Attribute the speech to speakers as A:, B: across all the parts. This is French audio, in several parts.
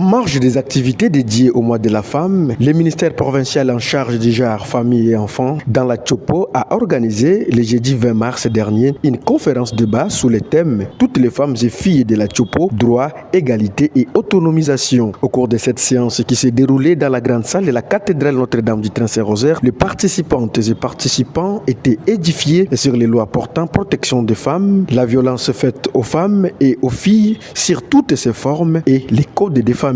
A: En marge des activités dédiées au mois de la femme, le ministère provincial en charge du genre, famille et enfants dans la Tchopo a organisé le jeudi 20 mars dernier une conférence débat sous le thème « Toutes les femmes et filles de la Tchopo, droit, égalité et autonomisation ». Au cours de cette séance qui s'est déroulée dans la grande salle de la cathédrale Notre-Dame du Saint-Rosaire, les participantes et participants étaient édifiés sur les lois portant protection des femmes, la violence faite aux femmes et aux filles sur toutes ses formes et les codes des familles.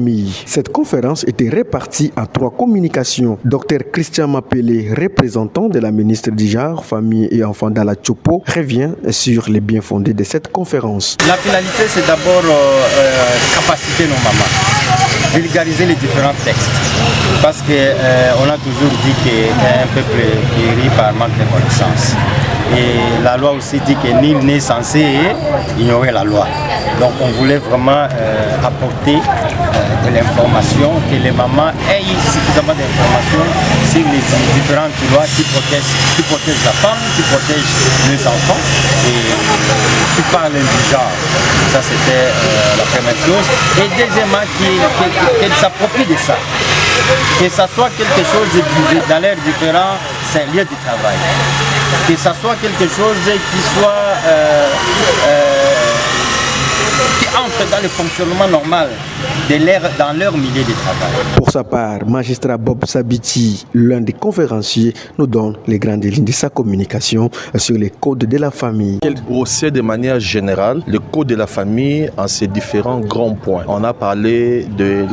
A: Cette conférence était répartie en 3 communications. Dr Christian Mapele, représentant de la ministre du Genre, Famille et Enfants dans la Tchopo, revient sur les biens fondés de cette conférence.
B: La finalité, c'est d'abord capaciter nos mamans, vulgariser les différents textes. Parce qu'on a toujours dit qu'un peuple périt par manque de connaissances. Et la loi aussi dit que nul n'est censé ignorer la loi. Donc on voulait vraiment apporter de l'information, que les mamans aient suffisamment d'informations sur les différentes lois qui protègent la femme, qui protègent les enfants et qui parlent du genre. Ça c'était la première chose. Et deuxièmement, qu'elles s'approprient de ça. Que ça soit quelque chose dans l'air différent, c'est un lieu de travail. Que ça soit quelque chose qui soit qui entre dans le fonctionnement normal dans leur milieu de travail.
A: Pour sa part, magistrat Bob Sabiti, l'un des conférenciers, nous donne les grandes lignes de sa communication sur les codes de la famille.
C: Elle brossait de manière générale le code de la famille en ses différents grands points. On a parlé de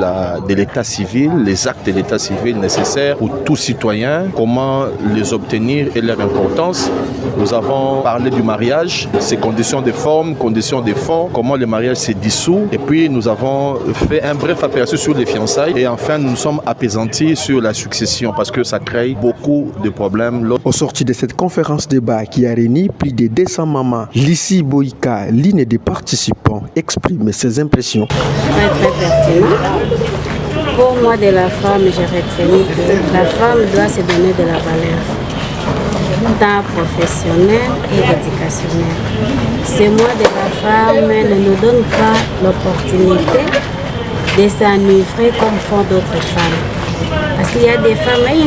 C: l'état civil, les actes de l'état civil nécessaires pour tout citoyen, comment les obtenir et leur importance. Nous avons parlé du mariage, ses conditions de forme, conditions de fond, comment le mariage se dissout. Et puis nous avons fait un bref aperçu sur les fiançailles. Et enfin, nous nous sommes apaisantis sur la succession parce que ça crée beaucoup de problèmes.
A: Au sorti de cette conférence débat qui a réuni plus de 200 mamans, Lissi Boïka, l'une des participants, exprime ses impressions.
D: Très pertinent. Pour moi, de la femme, j'ai retenu que la femme doit se donner de la valeur, tant professionnelle et éducationnelle. Ce mois de la femme ne nous donne pas l'opportunité de s'enivrer comme font d'autres femmes. Parce qu'il y a des femmes, et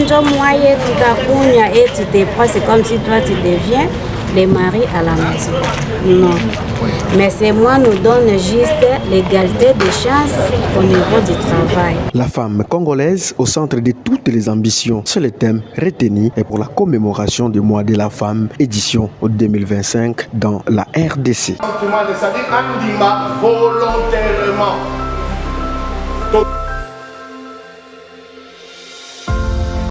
D: tu te prends, c'est comme si toi tu deviens le mari à la maison. Non. Mais ces mois nous donnent juste l'égalité des chances au niveau du travail.
A: La femme congolaise au centre de toutes les ambitions, c'est le thème retenu et pour la commémoration du mois de la femme, édition 2025 dans la RDC.
E: Volontairement.